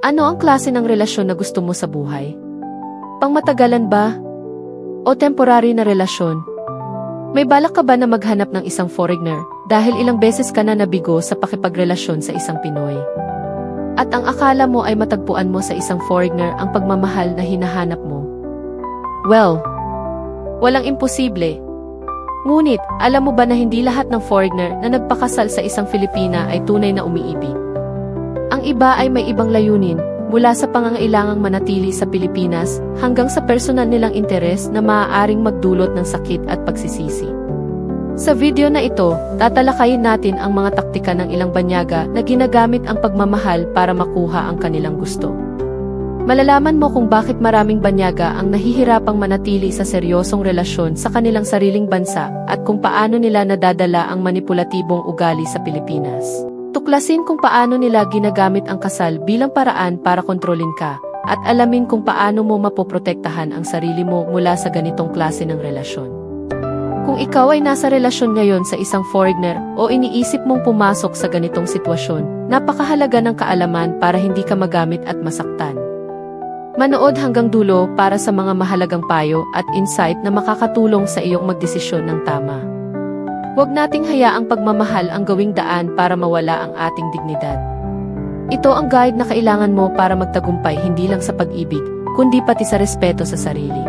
Ano ang klase ng relasyon na gusto mo sa buhay? Pangmatagalan ba? O temporary na relasyon? May balak ka ba na maghanap ng isang foreigner dahil ilang beses ka na nabigo sa pakipagrelasyon sa isang Pinoy? At ang akala mo ay matagpuan mo sa isang foreigner ang pagmamahal na hinahanap mo? Well, walang imposible. Ngunit, alam mo ba na hindi lahat ng foreigner na nagpakasal sa isang Filipina ay tunay na umiibig? Ang iba ay may ibang layunin, mula sa pangangailangang manatili sa Pilipinas hanggang sa personal nilang interes na maaaring magdulot ng sakit at pagsisisi. Sa video na ito, tatalakayin natin ang mga taktika ng ilang banyaga na ginagamit ang pagmamahal para makuha ang kanilang gusto. Malalaman mo kung bakit maraming banyaga ang nahihirapang manatili sa seryosong relasyon sa kanilang sariling bansa at kung paano nila nadadala ang manipulatibong ugali sa Pilipinas. Tuklasin kung paano nila ginagamit ang kasal bilang paraan para kontrolin ka, at alamin kung paano mo mapoprotektahan ang sarili mo mula sa ganitong klase ng relasyon. Kung ikaw ay nasa relasyon ngayon sa isang foreigner o iniisip mong pumasok sa ganitong sitwasyon, napakahalaga ng kaalaman para hindi ka magamit at masaktan. Manood hanggang dulo para sa mga mahalagang payo at insight na makakatulong sa iyong magdesisyon ng tama. Huwag nating hayaang pagmamahal ang gawing daan para mawala ang ating dignidad. Ito ang guide na kailangan mo para magtagumpay hindi lang sa pag-ibig, kundi pati sa respeto sa sarili.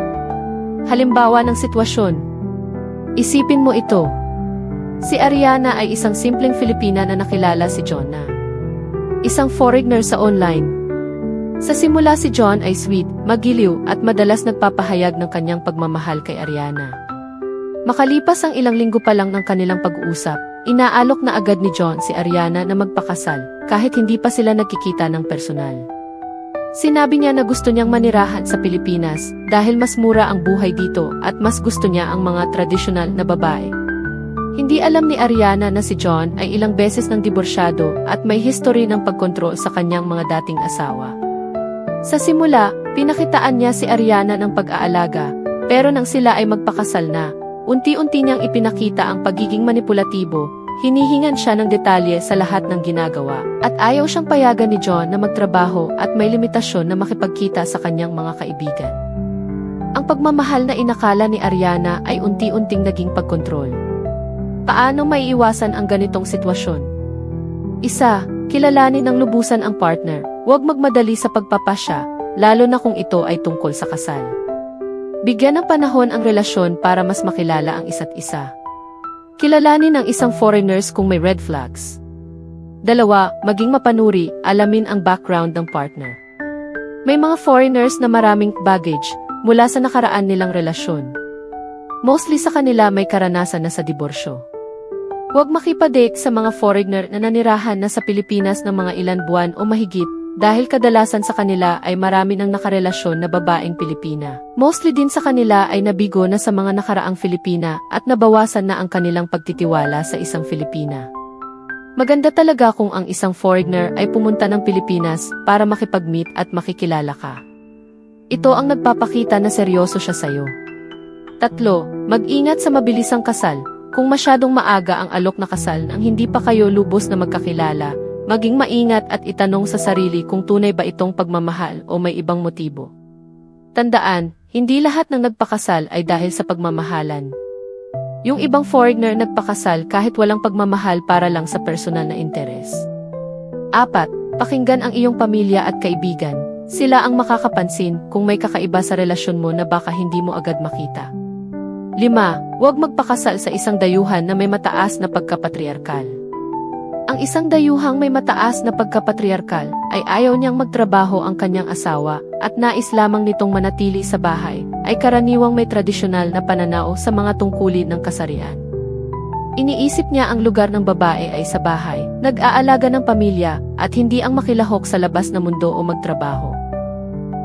Halimbawa ng sitwasyon. Isipin mo ito. Si Ariana ay isang simpleng Filipina na nakilala si John na isang foreigner sa online. Sa simula si John ay sweet, magiliw at madalas nagpapahayag ng kanyang pagmamahal kay Ariana. Makalipas ang ilang linggo pa lang ng kanilang pag-uusap, inaalok na agad ni John si Ariana na magpakasal, kahit hindi pa sila nagkikita ng personal. Sinabi niya na gusto niyang manirahan sa Pilipinas dahil mas mura ang buhay dito at mas gusto niya ang mga tradisyonal na babae. Hindi alam ni Ariana na si John ay ilang beses nang diborsyado at may history ng pagkontrol sa kanyang mga dating asawa. Sa simula, pinakitaan niya si Ariana ng pag-aalaga, pero nang sila ay magpakasal na, unti-unti niyang ipinakita ang pagiging manipulatibo, hinihingan siya ng detalye sa lahat ng ginagawa, at ayaw siyang payagan ni John na magtrabaho at may limitasyon na makipagkita sa kanyang mga kaibigan. Ang pagmamahal na inakala ni Ariana ay unti-unting naging pagkontrol. Paano maiiwasan ang ganitong sitwasyon? Isa, kilalanin ng lubusan ang partner. Huwag magmadali sa pagpapasya, lalo na kung ito ay tungkol sa kasal. Bigyan ng panahon ang relasyon para mas makilala ang isa't isa. Kilalanin ang isang foreigners kung may red flags. 2. Maging mapanuri, alamin ang background ng partner. May mga foreigners na maraming baggage mula sa nakaraan nilang relasyon. Mostly sa kanila may karanasan na sa diborsyo. Huwag makipag-date sa mga foreigner na nanirahan na sa Pilipinas ng mga ilan buwan o mahigit, dahil kadalasan sa kanila ay marami ng nakarelasyon na babaeng Pilipina. Mostly din sa kanila ay nabigo na sa mga nakaraang Filipina at nabawasan na ang kanilang pagtitiwala sa isang Filipina. Maganda talaga kung ang isang foreigner ay pumunta ng Pilipinas para makipag-meet at makikilala ka. Ito ang nagpapakita na seryoso siya sa'yo. 3. Mag-ingat sa mabilisang kasal. Kung masyadong maaga ang alok na kasal nang hindi pa kayo lubos na magkakilala, maging maingat at itanong sa sarili kung tunay ba itong pagmamahal o may ibang motibo. Tandaan, hindi lahat ng nagpakasal ay dahil sa pagmamahalan. Yung ibang foreigner nagpakasal kahit walang pagmamahal para lang sa personal na interes. 4. Pakinggan ang iyong pamilya at kaibigan. Sila ang makakapansin kung may kakaiba sa relasyon mo na baka hindi mo agad makita. 5. Huwag magpakasal sa isang dayuhan na may mataas na pagkapatriarkal. Ang isang dayuhang may mataas na pagkapatriarkal ay ayaw niyang magtrabaho ang kanyang asawa at nais lamang nitong manatili sa bahay, ay karaniwang may tradisyonal na pananaw sa mga tungkulin ng kasarian. Iniisip niya ang lugar ng babae ay sa bahay, nag-aalaga ng pamilya, at hindi ang makilahok sa labas na mundo o magtrabaho.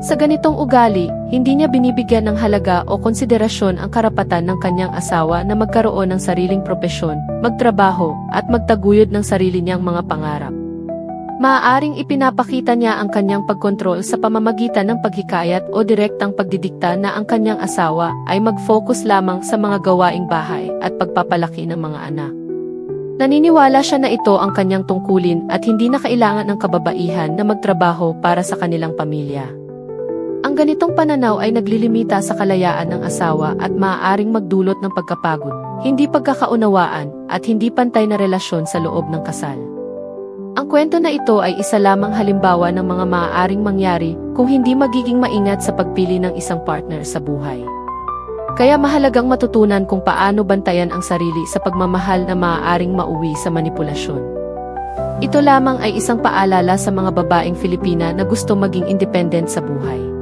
Sa ganitong ugali, hindi niya binibigyan ng halaga o konsiderasyon ang karapatan ng kanyang asawa na magkaroon ng sariling propesyon, magtrabaho, at magtaguyod ng sarili niyang mga pangarap. Maaaring ipinapakita niya ang kanyang pagkontrol sa pamamagitan ng paghikayat o direktang pagdidikta na ang kanyang asawa ay mag-focus lamang sa mga gawaing bahay at pagpapalaki ng mga anak. Naniniwala siya na ito ang kanyang tungkulin at hindi na kailangan ng kababaihan na magtrabaho para sa kanilang pamilya. Ang ganitong pananaw ay naglilimita sa kalayaan ng asawa at maaaring magdulot ng pagkapagod, hindi pagkakaunawaan, at hindi pantay na relasyon sa loob ng kasal. Ang kwento na ito ay isa lamang halimbawa ng mga maaaring mangyari kung hindi magiging maingat sa pagpili ng isang partner sa buhay. Kaya mahalagang matutunan kung paano bantayan ang sarili sa pagmamahal na maaaring mauwi sa manipulasyon. Ito lamang ay isang paalala sa mga babaeng Filipina na gusto maging independent sa buhay.